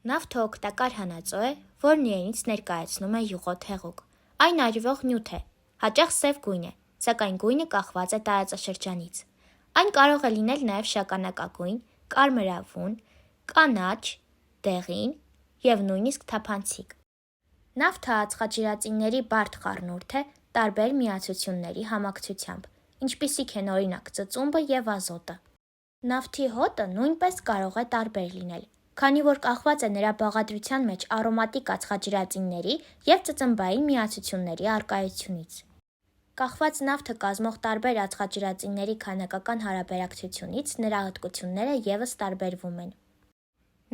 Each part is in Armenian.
Նավթը օգտակար հանածո է, որն իրենից ներկայացնում է յուղոտ հեղուկ։ Այն այրվող նյութ է, հաճախ սև գույն է, սակայն գույնը կախված է տարածաշրջանից։ Այն կարող է լինել նաև շագանակագույն, կարմրավուն, կանաչ, դեղին և նույնիսկ թափանցիկ։ Նավթը ածխաջրածինների բարդ խառնուրդ է տարբեր միացությունների համակցությամբ, ինչպիսիք են օրինակ ծծումբը և ազոտը։ Նավթի հոտը նույնպես կարող է տարբեր լինել, քանի որ կախված է նրա բաղադրության մեջ արոմատիկ ածխաջրածինների և ծծմբային միացությունների առկայությունից։ Կախված նավթը կազմող տարբեր ածխաջրածինների քանակական հարաբերակցությունից նրա հատկությունները ևս տարբերվում են։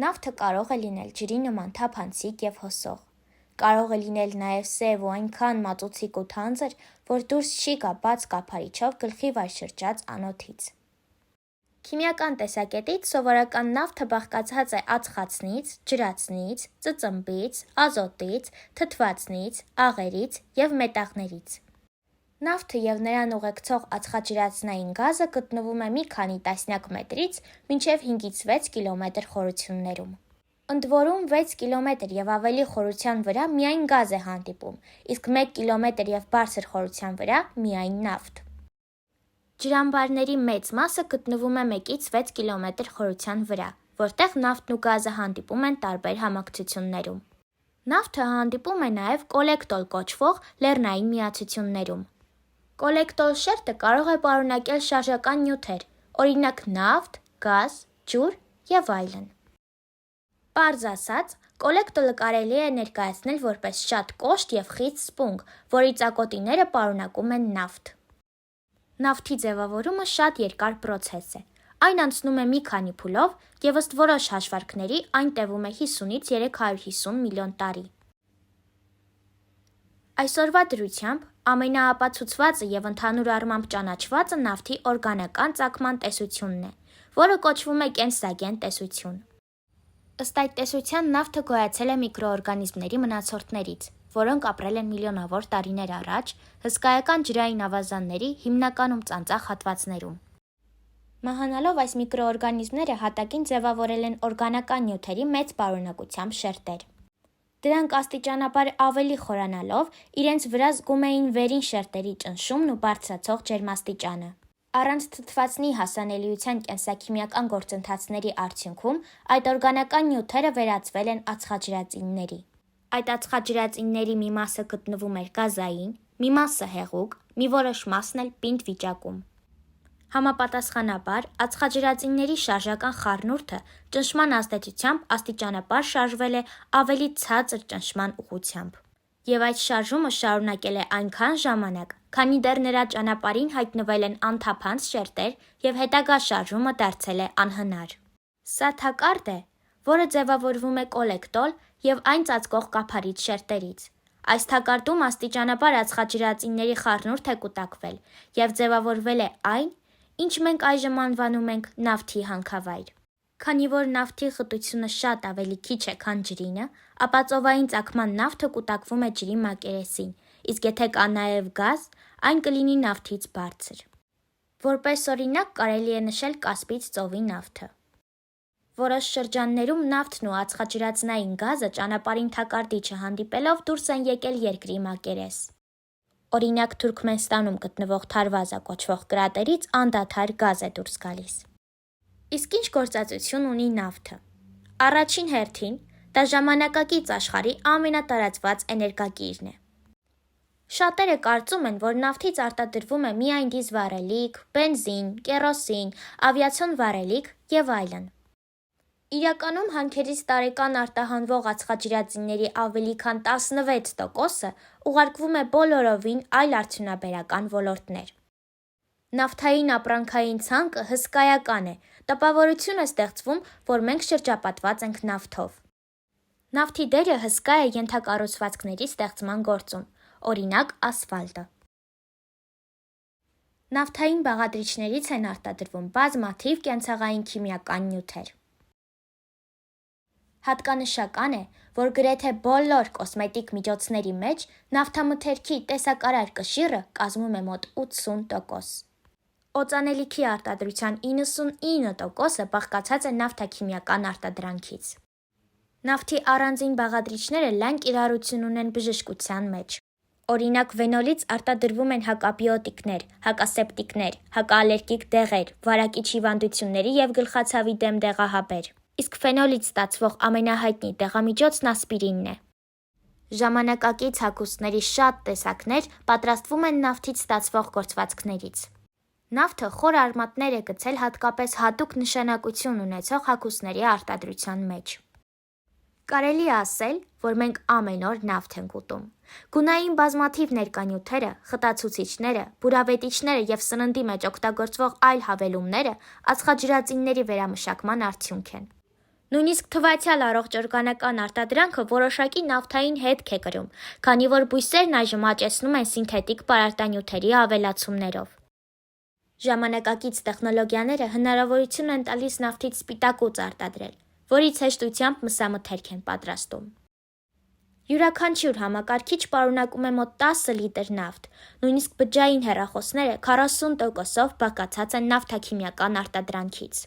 Նավթը կարող է լինել ջրի նման թափանցիկ և հոսող։ Կարող է լինել նաև սև ու այնքան մածուցիկ ու թանձր, որ դուրս չի գա բաց կափարիչով գլխի վար շրջած անոթից։ Քիմիական տեսակետից սովորական նավթը բաղկացած է ածխածնից, ջրածնից, ծծմբից, ազոտից, թթվածնից, աղերից և մետաղներից։ Նավթը և նրան ուղեկցող ածխաջրածնային գազը գտնվում է մի քանի տասնյակ մետրից մինչև 5-ից 6 կիլոմետր խորություններում։ Ընդ որում 6 կիլոմետր և ավելի խորության վրա միայն գազ է հանդիպում, իսկ 1 կիլոմետր և բարձր խորության վրա միայն նավթ։ Ջրամբարների մեծ մասը գտնվում է 1-ից 6 կիլոմետր խորության վրա, որտեղ նավթն ու գազը հանդիպում են տարբեր համակցություններում։ Նավթը հանդիպում է նաև կոլեկտոլ կոչվող լեռնային միացություններում։ Կոլեկտոլ շերտը կարող է պարունակել շարժական նյութեր, օրինակ նավթ, գազ, ջուր և այլն։ Պարզ ասած, կոլեկտոլը կարելի է ներկայացնել որպես շատ կոշտ և խիտ սպունգ, որի ծակոտիները պարունակում են նավթ։ Նավթի ձևավորումը շատ երկար պրոցես է։ Այն անցնում է մի քանի փուլով և ըստ որոշ հաշվարկների այն տևում է 50-ից 350 միլիոն տարի։ Այսօրվա դրությամբ ամենաապացուցվածը և ընդհանուր առմամբ ճանաչվածը նավթի օրգանական ծագման տեսությունն է, որը կոչվում է կենսագեն տեսություն։ Ըստ այդ տեսության նավթը գոյացել է միկրոօրգանիզմների մնացորդներից, որոնք ապրել են միլիոնավոր տարիներ առաջ հսկայական ջրային ավազանների հիմնականում ծանծաղ հատվածներում։ Մահանալով այս միկրոօրգանիզմները հատակին ձևավորել են օրգանական նյութերի մեծ պարունակությամբ շերտեր։ Դրանք աստիճանաբար ավելի խորանալով իրենց վրա զգում էին վերին շերտերի ճնշումն ու բարձրացող ջերմաստիճանը։ Առանց թթվածնի հասանելիության կենսաքիմիական գործընթացների արդյունքում այդ օրգանական նյութերը վերածվել են ածխաջրածինների։ Այդ ածխաջրածինների մի մասը գտնվում էր գազային, մի մասը հեղուկ, մի որոշ մասն էլ պինդ վիճակում։ Համապատասխանաբար, ածխաջրածինների շարժական խառնուրդը ճնշման ազդեցությամբ աստիճանաբար շարժվել է ավելի ցածր ճնշման ուղղությամբ։ Եվ այդ շարժումը շարունակել է այնքան ժամանակ, քանի դեռ նրա ճանապարհին հայտնվել են անթափանց շերտեր և հետագա շարժումը դարձել է անհնար։ Սա թակարդ է, որը ձևավորվում է կոլեկտոլ և այն ծածկող կափարիչ շերտերից։ Այս թակարդում աստիճանաբար ածխաջրածինների խառնուրդ է կուտակվել և ձևավորվել է այն, ինչ մենք այժմ անվանում ենք նավթի հանքավայր։ Քանի որ նավթի խտությունը շատ ավելի քիչ է, քան ջրինը, ապա ծովային ծագման նավթը կուտակվում է ջրի մակերեսին, իսկ եթե կա նաև գազ, այն կլինի նավթից բարձր։ Որպես օրինակ կարելի է նշել Կասպից ծովի նավթը։ Որոշ շրջաններում նավթն ու ածխաջրածնային գազը ճանապարհին թակարդի չհանդիպելով դուրս են եկել երկրի մակերես։ Օրինակ Թուրքմենստանում գտնվող Թարվազա կոչվող կրատերից անդադար գազ է դուրս գալիս։ Իսկ ինչ գործածություն ունի նավթը։ Առաջին հերթին, դա ժամանակակից աշխարհի ամենատարածված էներգակիրն է։ Շատերը կարծում են, որ նավթից արտադրվում է միայն դիզվառելիք, բենզին, կերոսին, ավիացիոն վառելիք և այլն։ Իրականում հանքերից տարեկան արտահանվող ածխաջրածինների ավելի քան 16%-ը ուղարկվում է բոլորովին այլ արդյունաբերական ոլորտներ։ Նավթային ապրանքային ցանկը հսկայական է, տպավորություն է ստեղծվում, որ մենք շրջապատված ենք նավթով։ Նավթի դերը հսկա է ենթակառուցվածքների ստեղծման գործում, օրինակ ասֆալտը։ Նավթային բաղադրիչներից են արտադրվում բազմաթիվ կենցաղային քիմիական նյութեր։ Հատկանշական է, որ գրեթե բոլոր կոսմետիկ միջոցների մեջ նավթամթերքի տեսակարար կշիռը կազմում է մոտ 80%։ Օծանելիքի արտադրության 99%-ը բաղկացած է նավթաքիմիական արտադրանքից։ Նավթի առանձին բաղադրիչները լայն կիրառություն ունեն բժշկության մեջ։ Օրինակ վենոլից արտադրվում են հակաբիոտիկներ, հակասեպտիկներ, հակաալերգիկ դեղեր, վարակիչ հիվանդությունների և գլխացավի դեմ դեղահաբեր։ Իսկ ֆենոլից ստացվող ամենահայտնի դեղամիջոցն ասպիրինն է։ Ժամանակակից հագուստների շատ տեսակներ պատրաստվում են նավթից ստացվող գործվածքներից։ Նավթը խոր արմատներ է գցել հատկապես հատուկ նշանակություն ունեցող հագուստների արտադրության մեջ։ Կարելի է ասել, որ մենք ամեն օր նավթ ենք ուտում։ Գունային բազմաթիվ ներկանյութերը, խտացուցիչները, բուրավետիչները և սննդի մեջ օգտագործվող այլ հավելումները ածխաջրածինների վերամշակման արդյունք են։ Նույնիսկ թվայցյալ առողջ օրգանական արտադրանքը որոշակի նավթային հետք է կրում, քանի որ բույսերն այժմ աճեցնում են սինթետիկ պարարտանյութերի ավելացումներով։ Ժամանակակից տեխնոլոգիաները հնարավորություն են տալիս նավթից սպիտակուց արտադրել, որից հեշտությամբ մսամթերք են պատրաստում։ Յուրաքանչյուր համակարգիչ պարունակում է մոտ 10 լիտր նավթ, նույնիսկ բջջային հեռախոսները 40%-ով բաղկացած են նավթաքիմիական արտադրանքից։